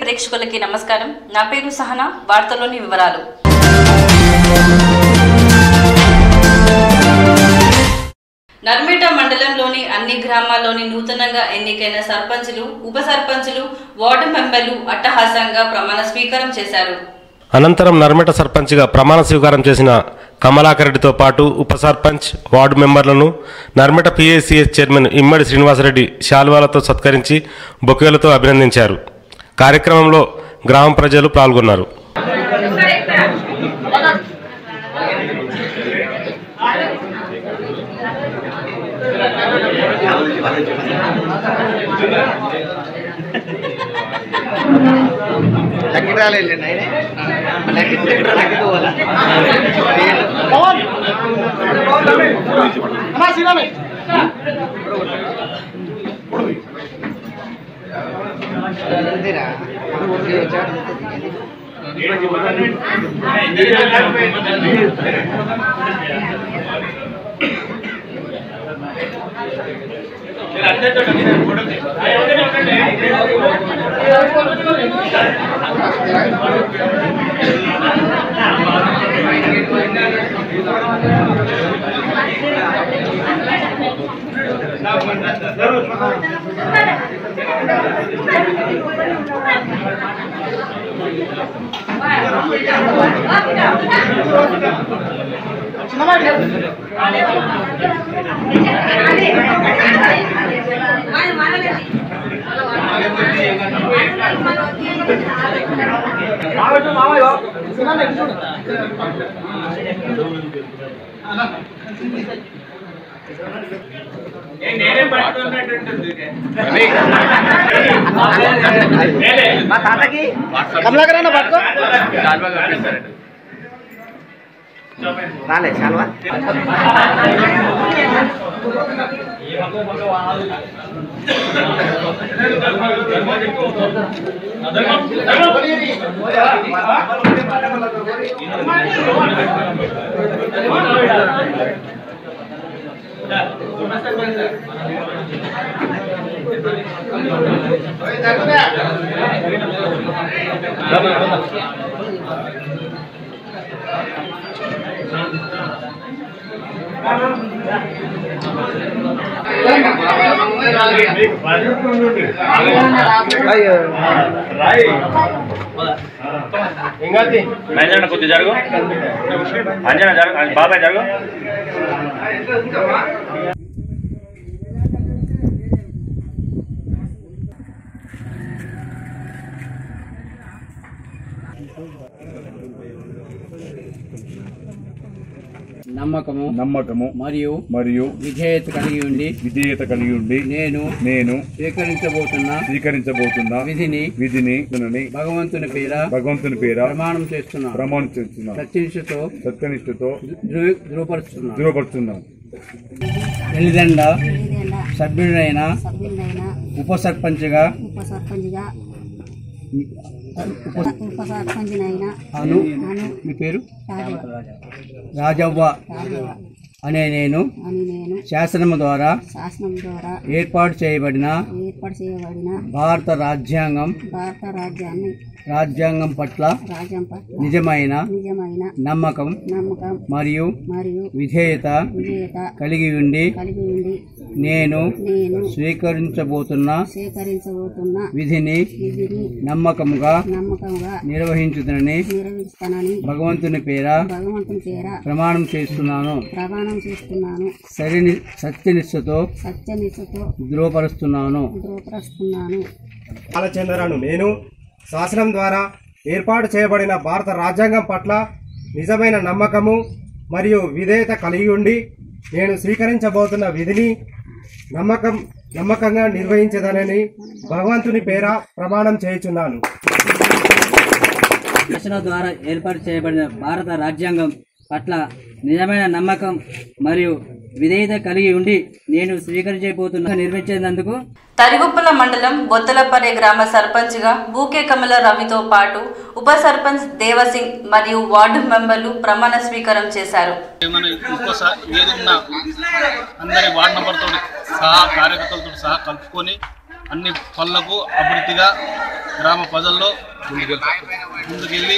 ప్రేక్షకులకి నమస్కారం. నా పేరు సహనా. వార్తల్లోని వివరాలు. నర్మేట మండలంలోని అన్ని గ్రామాల్లోని నూతనంగా ఎన్నికైన సర్పంచులు, ఉప సర్పంచులు, వార్డు మెంబర్లు అట్టహాసంగా ప్రమాణ స్వీకారం చేశారు. అనంతరం నర్మేట సర్పంచ్గా ప్రమాణ స్వీకారం చేసిన కమలాకర్ రెడ్డితో పాటు ఉప సర్పంచ్, వార్డు మెంబర్లను నర్మేట పిఏసిఎస్ చైర్మన్ ఇమ్మడి శ్రీనివాసరెడ్డి శాల్వాలతో సత్కరించి బొకేలతో అభినందించారు. కార్యక్రమంలో గ్రామ ప్రజలు పాల్గొన్నారు. కమలాకరన్న పట్టుకో రాలే చాలవా కొద్ది జరుగు అంజనా జరుగు బాబాయ్ జరుగు నమ్మకము మరియు విధేయత కలిగి ఉండి నేను స్వీకరించబోతున్న విధిని భగవంతుని పేర ప్రమాణం చేస్తున్నా సత్యనిష్టతో ధృవపరుస్తున్నాను. ఎలిదండ సభ్యుడైన ఉప సర్పంచ్గా మీ పేరు రాజవ్వ అనే నేను శాసనము ద్వారా ఏర్పాటు చేయబడిన భారత రాజ్యాంగం పట్ల నిజమైన నమ్మకం మరియు విధేయత కలిగి ఉండి నేను స్వీకరించబోతున్న విధిని నమ్మకముగా నిర్వహించుతానని భగవంతుని పేర ప్రమాణం చేస్తున్నాను. సత్యనిష్టతో ధృవపరుస్తున్నాను. బాలచంద్రను నేను శాసనం ద్వారా ఏర్పాటు చేయబడిన భారత రాజ్యాంగం పట్ల నిజమైన నమ్మకము మరియు విధేయత కలిగి ఉండి నేను స్వీకరించబోతున్న విధిని నమ్మకంగా నిర్వహించదనని భగవంతుని పేర ప్రమాణం చేయుచున్నాను. శాసనం ద్వారా ఏర్పాటు చేయబడిన భారత రాజ్యాంగం పట్ల నిజమైన నమ్మకం మరియు విధేయత కలిగి ఉండి నేను స్వీకరించబోతున్నా నిర్వహించేందుకు తరిగుప్పల మండలం బొత్తలపర్రె గ్రామ సర్పంచ్గా బూకే కమల రవితో పాటు ఉప సర్పంచ్ దేవసింగ్ మరియు వార్డు మెంబర్లు ప్రమాణ స్వీకారం చేశారు. అందరి వార్డు మెంబర్తో సహా కార్యకర్తలతో సహా కలుపుకొని అన్ని పనులకు అభివృద్ధిగా గ్రామ ప్రజల్లో ముందుకెళ్ళి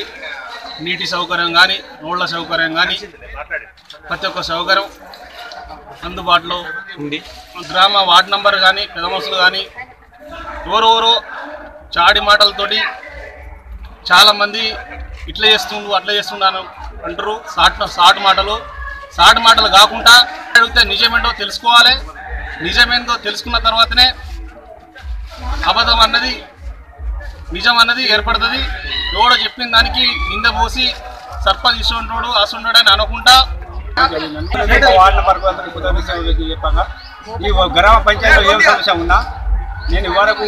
నీటి సౌకర్యం కానీ రోడ్ల సౌకర్యం కానీ ప్రతి ఒక్క సౌకర్యం అందుబాటులో ఉంది. గ్రామ వార్డు నంబర్ కానీ పెద్ద మనుషులు కానీ ఎవరెవరో చాడి మాటలతోటి చాలామంది ఇట్లా చేస్తుండు అట్లా చేస్తున్నాను అంటారు. సాటు మాటలు కాకుండా అడిగితే నిజమేంటో తెలుసుకోవాలి. నిజమేందో తెలుసుకున్న తర్వాతనే అబద్ధం అన్నది నిజం అన్నది ఏర్పడుతుంది. ఎవడో చెప్పిన దానికి నింద పోసి సర్పంచ్ ఇస్తుంటాడు అస్తుంటాడు అని అనుకుంటా వార్డు నెంబర్ చెప్పాక ఈ గ్రామ పంచాయతీలో ఏం సమస్య ఉన్నా నేను ఇవరకు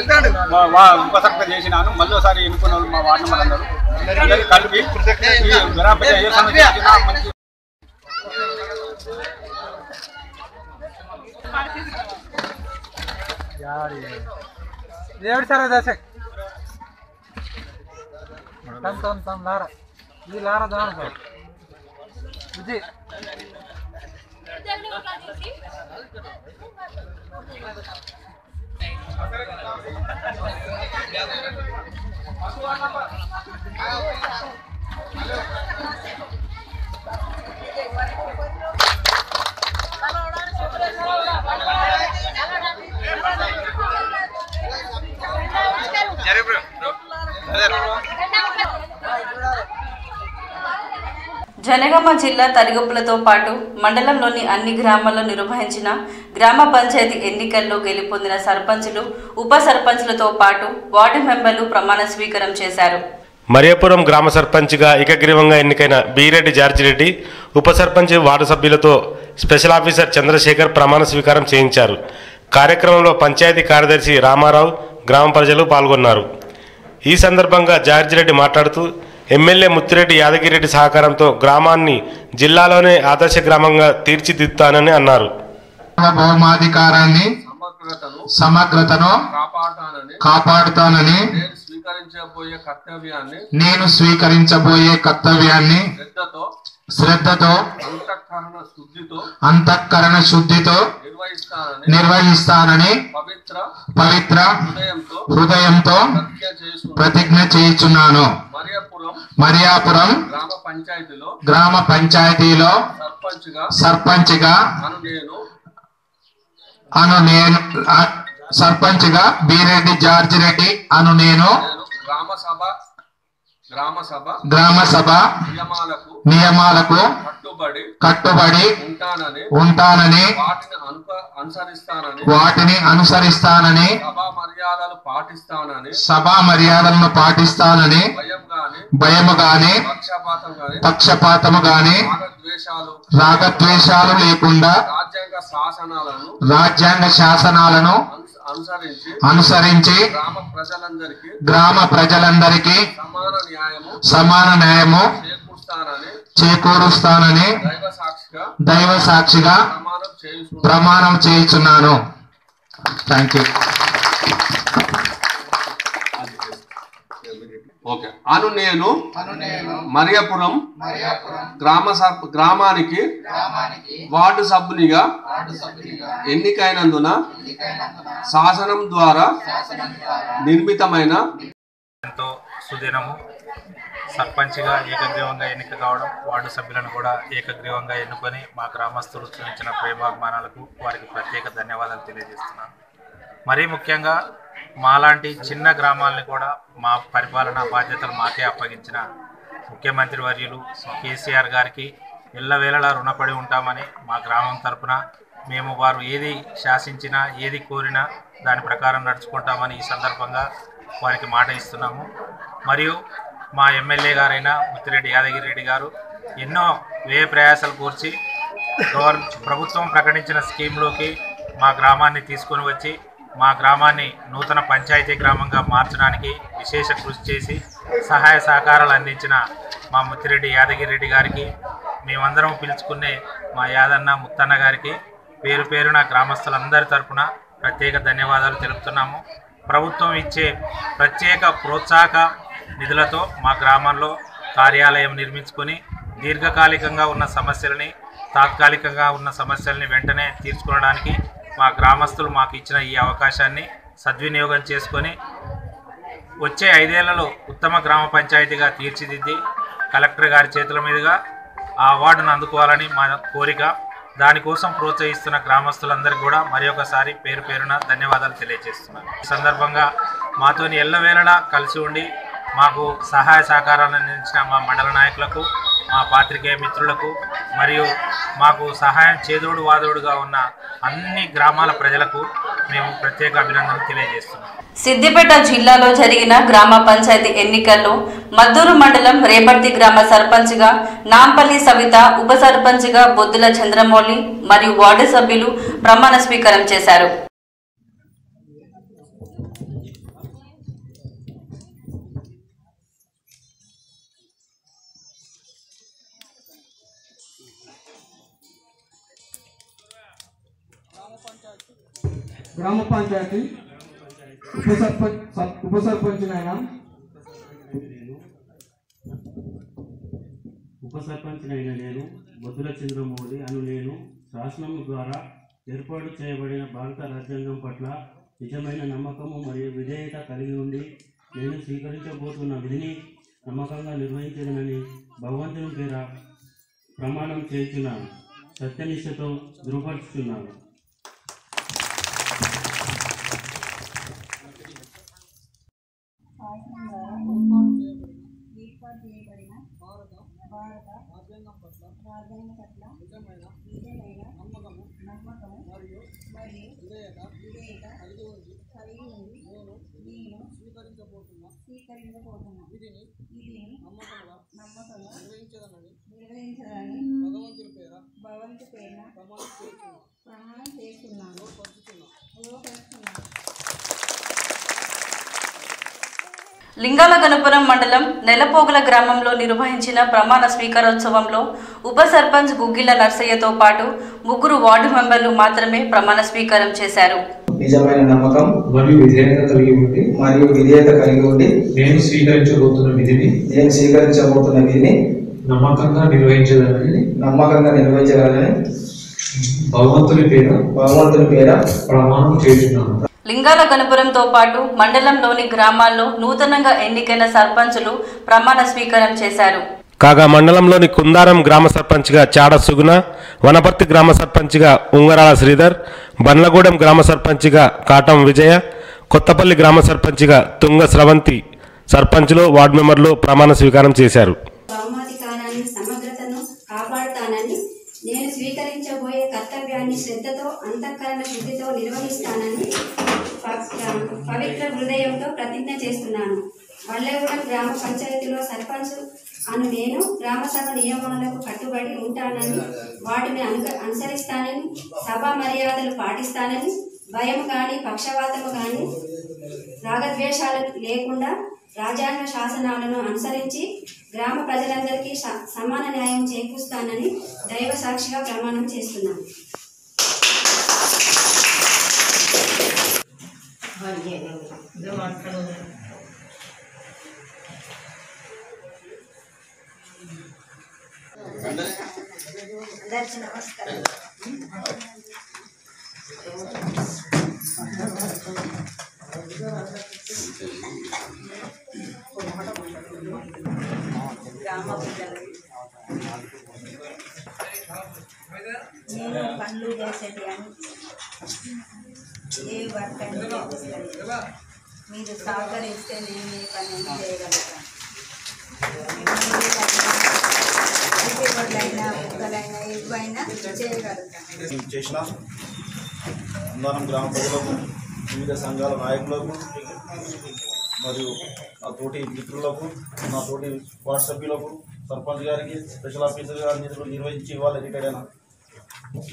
ఉపసర్పంచ్ చేసినాను. మళ్ళీ ఒకసారి ఎన్నుకున్న మా వార్డు నెంబర్ అందరూ కలిపి ఈ గ్రామ పంచాయతీ ఏ సమస్య వచ్చినా మంచి సార్ దశ లారా ఈ లారా దాని సార్ విజయ్ జనగామ జిల్లా తరిగొప్పులతో పాటు మండలంలోని అన్ని గ్రామాల్లో నిర్వహించిన గ్రామ పంచాయతీ ఎన్నికల్లో గెలుపొందిన సర్పంచులు ఉప సర్పంచులతో పాటు వార్డు మెంబర్లు ప్రమాణ స్వీకారం చేశారు. మరియాపురం గ్రామ సర్పంచ్గా ఏకగ్రీవంగా ఎన్నికైన బీరెడ్డి జార్జి రెడ్డి, ఉప సర్పంచ్ వార్డు సభ్యులతో స్పెషల్ ఆఫీసర్ చంద్రశేఖర్ ప్రమాణ స్వీకారం చేయించారు. కార్యక్రమంలో పంచాయతీ కార్యదర్శి రామారావు, గ్రామ ప్రజలు పాల్గొన్నారు. ఈ సందర్భంగా జార్జి రెడ్డి మాట్లాడుతూ ఎమ్మెల్యే ముత్తిరెడ్డి యాదగిరెడ్డి సహకారంతో గ్రామాన్ని జిల్లాలోనే ఆదర్శ గ్రామంగా తీర్చిదిద్దుతానని అన్నారు. భౌమాధికారాన్ని సమగ్రతను కాపాడుతానని నేను స్వీకరించబోయే కర్తవ్యాన్ని శ్రద్ధతో అంతఃకరణ శుద్ధితో నిర్వహిస్తానని పవిత్ర హృదయంతో ప్రతిజ్ఞ చేయుచున్నాను. మరియాపురం గ్రామ పంచాయతీలో సర్పంచ్గా బీరెడ్డి జార్జి రెడ్డి అను నేను గ్రామ సభ నియమాలకు కట్టుబడి ఉంటానని వాటిని అనుసరిస్తానని సభా మర్యాదలను పాటిస్తానని భయము గాని పక్షపాతము గాని రాగద్వేషాలు లేకుండా రాజ్యాంగ శాసనాలను అనుసరించి గ్రామ ప్రజలందరికీ సమాన న్యాయము చేకూరుస్తానని దైవ సాక్షిగా ప్రమాణం చేయుచున్నాను. Thank you. ఓకే అను నేను మరియాపురం గ్రామానికి వార్డు సభ్యునిగా ఎన్నికైనందున శాసనం ద్వారా నిర్మితమైన ఎంతో సుదినము సర్పంచ్గా ఏకగ్రీవంగా ఎన్నిక కావడం, వార్డు సభ్యులను కూడా ఏకగ్రీవంగా ఎన్నుకొని మా గ్రామస్తులు చూపించిన ప్రేమాభిమానాలకు వారికి ప్రత్యేక ధన్యవాదాలు తెలియజేస్తున్నాను. మరీ ముఖ్యంగా మాలాంటి చిన్న గ్రామాలని కూడా మా పరిపాలనా బాధ్యతలు మాకే అప్పగించిన ముఖ్యమంత్రి వర్యులు కేసీఆర్ గారికి ఎల్లవేళలా రుణపడి ఉంటామని మా గ్రామం తరపున మేము వారు ఏది శాసించినా ఏది కోరినా దాని ప్రకారం నడుచుకుంటామని ఈ సందర్భంగా వారికి మాట ఇస్తున్నాము. మరియు మా ఎమ్మెల్యే గారైన ముత్తిరెడ్డి యాదగిరెడ్డి గారు ఎన్నో వ్యయ ప్రయాసాలు కూర్చి ప్రభుత్వం ప్రకటించిన స్కీమ్లోకి మా గ్రామాన్ని తీసుకొని వచ్చి మా గ్రామాన్ని నూతన పంచాయతీ గ్రామంగా మార్చడానికి విశేష కృషి చేసి సహాయ సహకారాలు అందించిన మా ముత్తిరెడ్డి యాదగిరెడ్డి గారికి, మేమందరం పిలుచుకునే మా యాదన్న ముత్తన్న గారికి పేరు పేరున గ్రామస్తులందరి తరపున ప్రత్యేక ధన్యవాదాలు తెలుపుతున్నాము. ప్రభుత్వం ఇచ్చే ప్రత్యేక ప్రోత్సాహక నిధులతో మా గ్రామంలో కార్యాలయం నిర్మించుకొని దీర్ఘకాలికంగా ఉన్న సమస్యలని, తాత్కాలికంగా ఉన్న సమస్యల్ని వెంటనే తీర్చుకోవడానికి మా గ్రామస్తులు మాకు ఇచ్చిన ఈ అవకాశాన్ని సద్వినియోగం చేసుకొని వచ్చే 5 ఏళ్లలో ఉత్తమ గ్రామ పంచాయతీగా తీర్చిదిద్ది కలెక్టర్ గారి చేతుల మీదుగా ఆ అవార్డును అందుకోవాలని మా కోరిక. దానికోసం ప్రోత్సహిస్తున్న గ్రామస్తులందరికీ కూడా మరి ఒకసారి పేరు పేరున ధన్యవాదాలు తెలియజేస్తున్నాను. ఈ సందర్భంగా మాతోని ఎల్లవేళలా కలిసి ఉండి మాకు సహాయ సహకారాలను అందించిన మా మండల నాయకులకు, మా పాత్రికేయ మిత్రులకు మరియు మాకు సహాయం చేదోడు వాదోడుగా ఉన్న అన్ని గ్రామాల ప్రజలకు మేము ప్రత్యేక అభినందనలు తెలియజేస్తున్నాం. సిద్దిపేట జిల్లాలో జరిగిన గ్రామ పంచాయతీ ఎన్నికల్లో మద్దూరు మండలం రేపర్తి గ్రామ సర్పంచ్గా నాంపల్లి సవిత, ఉప సర్పంచ్గా బొద్దుల చంద్రమౌళి మరియు వార్డు సభ్యులు ప్రమాణ స్వీకారం చేశారు. గ్రామ పంచాయతీ ఉప సర్పంచ్నైనా నేను బొద్దుల చంద్రమౌళి నేను శాసనం ద్వారా ఏర్పాటు చేయబడిన భారత రాజ్యాంగం పట్ల నిజమైన నమ్మకము మరియు విధేయత కలిగి ఉండి నేను స్వీకరించబోతున్న విధిని నమ్మకంగా నిర్వహించదనని భగవంతుని పేర ప్రమాణం చేస్తున్నాను. సత్యనిష్టతో ధృవపరుచుతున్నాను. లింగాల గణపురం మండలం నెలపోగుల గ్రామంలో నిర్వహించిన ప్రమాణ స్వీకారోత్సవంలో ఉప సర్పంచ్ గుగ్గిల నర్సయ్యతో పాటు 3 వార్డు మెంబర్లు మాత్రమే ప్రమాణ స్వీకారం చేశారు. నిజమైన నమ్మకం మరియు విధేయత కలిగి ఉండి నేను స్వీకరించబోతున్న విధిని నమ్మకంగా నిర్వహించగలనని భగవంతుని పేర ప్రమాణం చేస్తున్నాను. లింగాల గణపురంతో పాటు మండలంలోని గ్రామాల్లో నూతనంగా ఎన్నికైన సర్పంచులు ప్రమాణ స్వీకారం చేశారు. కాగా మండలంలోని కుందారం గ్రామ సర్పంచ్గా చాడ సుగుణ, వనపర్తి గ్రామ సర్పంచ్గా ఉంగరాల శ్రీధర్, బండ్లగూడెం గ్రామ సర్పంచ్గా కాటం విజయ, కొత్తపల్లి గ్రామ సర్పంచ్గా తుంగ స్రవంతి సర్పంచ్లు, వార్డు మెంబర్లు ప్రమాణ స్వీకారం చేశారు. నేను స్వీకరించబోయే కర్తవ్యాన్ని శ్రద్ధతో, అంతఃకరణ శుద్ధితో నిర్వహిస్తానని పవిత్ర హృదయంతో ప్రతిజ్ఞ చేస్తున్నాను. వల్లగూడెం గ్రామ పంచాయతీలో సర్పంచ్ నేను గ్రామసభ నియమాలకు కట్టుబడి ఉంటానని, వాటిని అనుసరిస్తానని, సభా మర్యాదలు పాటిస్తానని, భయం కానీ పక్షవాతము కానీ రాగద్వేషాలు లేకుండా రాజ్యాంగ శాసనాలను అనుసరించి గ్రామ ప్రజలందరికీ సమాన న్యాయం చేకూరుస్తానని దైవ సాక్షిగా ప్రమాణం చేస్తున్నాను. అందరికీ నమస్కారం. నేను పనులు చేసేది అని ఏ వర్క్ అని మీరు సహకరిస్తే నేను ఈ పని చేయగలుగుతాను. అయినా ముక్కలైనా ఇవైనా చేయగలుగుతాను. చేసిన అందరం గ్రామ ప్రజలకు, వివిధ సంఘాల నాయకులకు మరియు నా తోటి మిత్రులకు, నా తోటి వార్డు సభ్యులకు, సర్పంచ్ గారికి, స్పెషల్ ఆఫీసర్ గారిని నిర్వహించి ఇవాళ రిటైర్ అయిన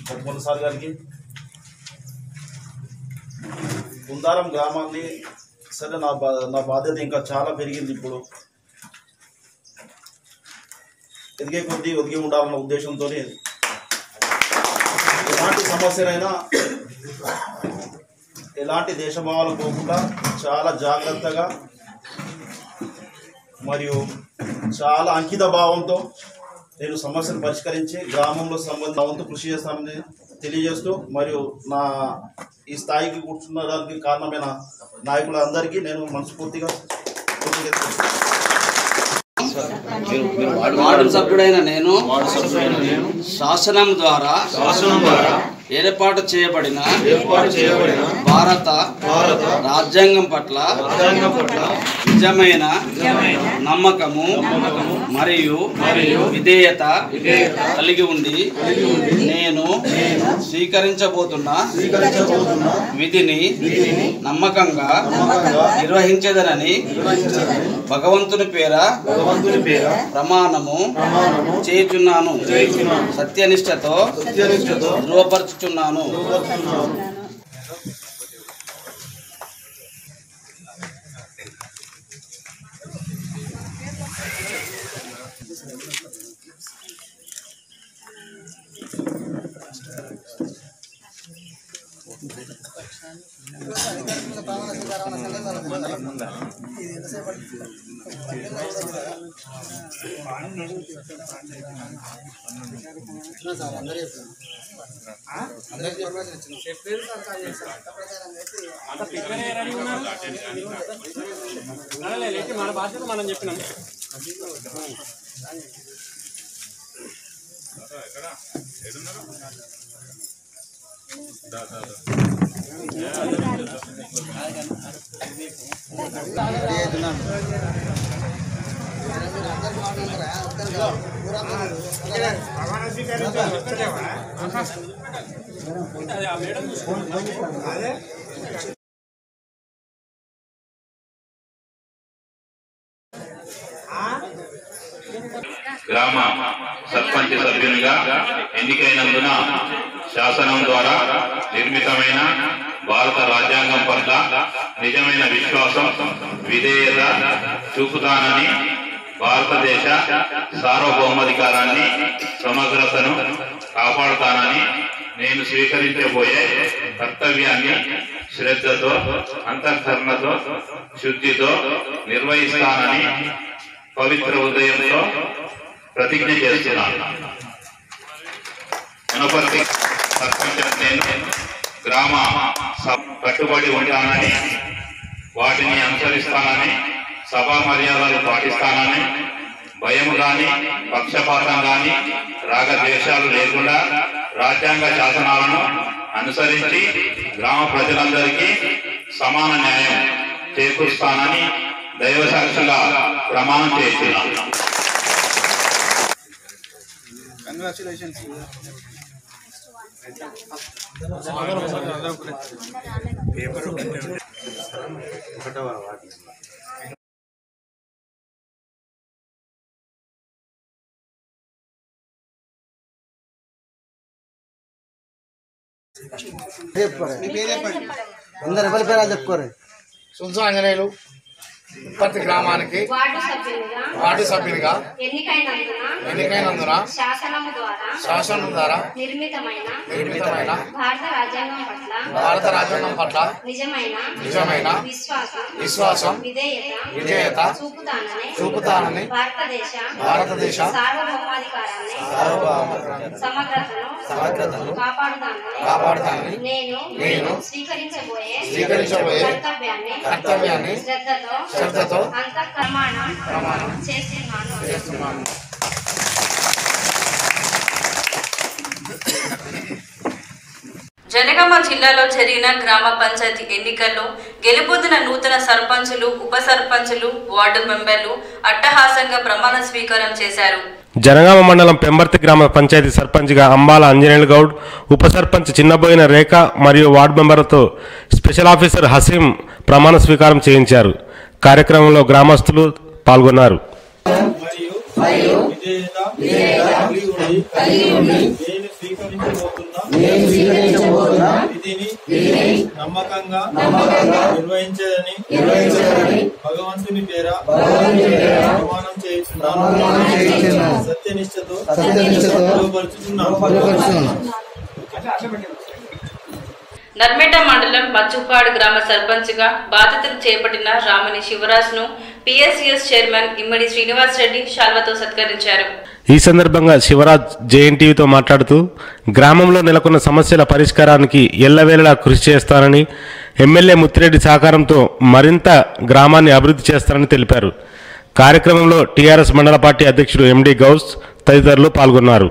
జగన్మోహన్ సార్ గారికి, కుందారం గ్రామాన్ని సరే నా బాధ్యత ఇంకా చాలా పెరిగింది. ఇప్పుడు ఎదిగే కొద్దీ ఒదిగి ఉండాలన్న ఉద్దేశంతో ఎలాంటి సమస్యలైనా ఎలాంటి దేశభావాలు పోకుండా చాలా జాగ్రత్తగా మరియు చాలా అంకిత భావంతో నేను సమస్యను పరిష్కరించి గ్రామంలో సంబంధించిన కృషి చేస్తానని తెలియజేస్తూ మరియు నా ఈ స్థాయికి కూర్చున్నడానికి కారణమైన నాయకులందరికీ నేను మనస్ఫూర్తిగా వార్డు సభ్యుడైన నేను శాసనం ద్వారా ఏర్పాటు చేయబడిన భారత రాజ్యాంగం పట్ల నిజమైన నమ్మకము మరియు విధేయత కలిగి ఉండి నేను స్వీకరించబోతున్న విధిని నమ్మకంగా నిర్వహించేదనని భగవంతుని పేర ప్రమాణము చేయుచున్నాను. సత్యనిష్టతో ధృవపరచుచున్నాను. మన బాధ్యత మనం చెప్పినాం. గ్రామ సర్పంచ్ సభ్యునిగా ఎన్నికైనందున శాసనం ద్వారా నిర్మితమైన భారత రాజ్యాంగం పట్ల నిజమైన విశ్వాసం విధేయత చూపుతానని భారతదేశ సార్వభౌమాధికారాన్ని సమగ్రతను కాపాడుతానని నేను స్వీకరించబోయే కర్తవ్యాన్ని శ్రద్ధతో అంతఃకరణతో శుద్ధితో నిర్వహిస్తానని పవిత్ర హృదయంతో ప్రతిజ్ఞ చేస్తున్నాను. మునపర్తి సర్పంచ్ నేను గ్రామ కట్టుబడి ఉంటానని వాటిని అనుసరిస్తానని సభా మర్యాదలు పాటిస్తానని భయం గాని పక్షపాతం గాని రాగద్వేషాలు లేకుండా రాజ్యాంగ శాసనాలను అనుసరించి గ్రామ ప్రజలందరికీ సమాన న్యాయం చేకూరుస్తానని దైవ సాక్షిగా ప్రమాణం చేస్తున్నాను. కంగ్రాచులేషన్స్. అందరు ఎవరి పేరాలు చెప్పుకోరు. సుంచు ఆంజనేయులు ఉప్పర్తి గ్రామానికి వార్డు సభ్యునిగా ఎన్నికైనందున శాసనం ద్వారా నిర్మితమైన భారత రాజ్యాంగం పట్ల నిజమైన విశ్వాసం విధేయత చూపుతానని భారతదేశ సార్వభౌమాధికారాన్ని సమగ్రతను కాపాడుతానని నేను స్వీకరించబోయే కర్తవ్యాన్ని శ్రద్ధతో ప్రమాణం చేస్తున్నాను. జనగామ జిల్లాలో జరిగిన గ్రామ పంచాయతీ ఎన్నికల్లో గెలుపొందిన నూతన సర్పంచులు ఉప సర్పంచులు వార్డు మెంబర్లు అట్టహాసంగా ప్రమాణ స్వీకారం చేశారు. జనగామ మండలం పెంబర్తి గ్రామ పంచాయతీ సర్పంచ్గా అంబాల అంజనేయులు గౌడ్, ఉప సర్పంచ్ చిన్నబోయిన రేఖ మరియు వార్డు మెంబర్లతో స్పెషల్ ఆఫీసర్ హసీం ప్రమాణ స్వీకారం చేయించారు. కార్యక్రమంలో గ్రామస్తులు పాల్గొన్నారు. నమ్మకంగా నిర్వహించేదని భగవంతుని పేర ప్రమాణం చేస్తున్నాను. సత్యనిష్టతో నర్మేట మండలం మచ్చుపాడు గ్రామ సర్పంచ్గా బాధ్యతలు చేపట్టిన రామని శివరాజ్ను పిఎస్సిఎస్ చైర్మన్ ఇమ్మడి శ్రీనివాస్ రెడ్డి శాల్వతో సత్కరించారు. ఈ సందర్భంగా శివరాజ్ జేఎన్టీవీతో మాట్లాడుతూ గ్రామంలో నెలకొన్న సమస్యల పరిష్కారానికి ఎల్లవేళలా కృషి చేస్తానని, ఎమ్మెల్యే ముత్తిరెడ్డి సహకారంతో మరింత గ్రామాన్ని అభివృద్ధి చేస్తారని తెలిపారు. కార్యక్రమంలో టీఆర్ఎస్ మండల పార్టీ అధ్యక్షుడు ఎండి గౌస్ తదితరులు పాల్గొన్నారు.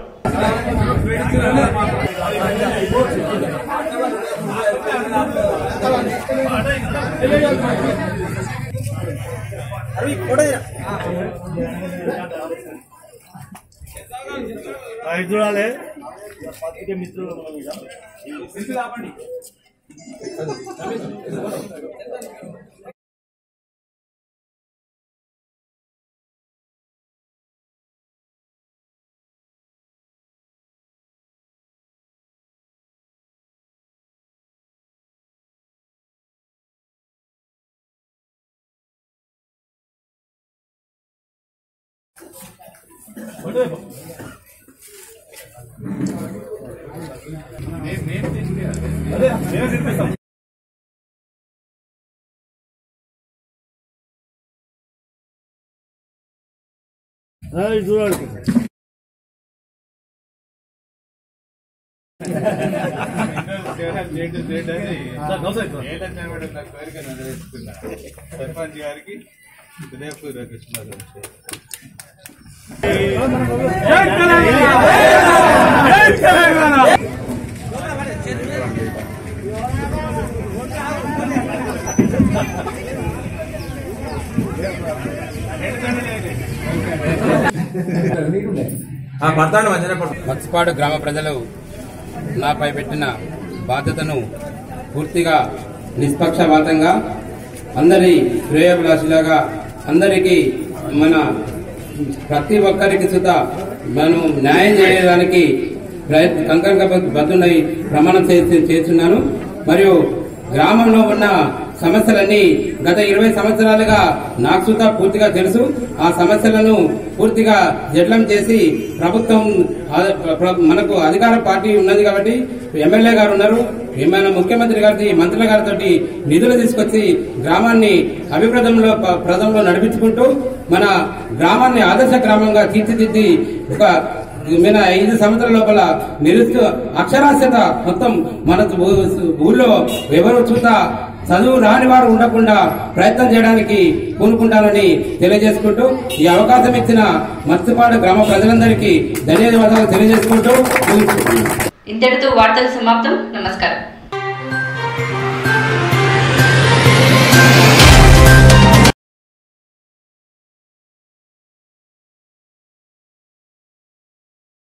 సర్పంచ్ గారికి హృదయపూర్వక మత్స్యపాడు గ్రామ ప్రజలు నాపై పెట్టిన బాధ్యతను పూర్తిగా నిష్పక్షపాతంగా అందరి శ్రేయోభిలాషులుగా అందరికీ మన ప్రతి ఒక్కరికి సుత మనం న్యాయం చేయడానికి కంకణబద్ధుడై ప్రమాణం చేస్తున్నాను. మరియు గ్రామంలో ఉన్న సమస్యలన్నీ గత 20 సంవత్సరాలుగా నాకు సుతా పూర్తిగా తెలుసు. ఆ సమస్యలను పూర్తిగా జడ్లం చేసి ప్రభుత్వం మనకు అధికార పార్టీ ఉన్నది కాబట్టి ఎమ్మెల్యే గారు ఉన్నారు, మన ముఖ్యమంత్రి గారి మంత్రుల గారితో నిధులు తీసుకొచ్చి గ్రామాన్ని అభివృద్ధిలో ప్రజల్లో నడిపించుకుంటూ మన గ్రామాన్ని ఆదర్శ గ్రామంగా తీర్చిదిద్ది ఒక 5 సంవత్సరాల లోపల అక్షరాస్యత మొత్తం మన ఊళ్ళో ఎవరు చూతా చదువు రాని వారు ఉండకుండా ప్రయత్నం చేయడానికి పూనుకుంటానని తెలియజేసుకుంటూ ఈ అవకాశం ఇచ్చిన మత్స్యపాడు గ్రామ ప్రజలందరికీ ధన్యవాదాలు తెలియజేసుకుంటూ ఇంతటితో వార్తలు సమాప్తం. నమస్కారం.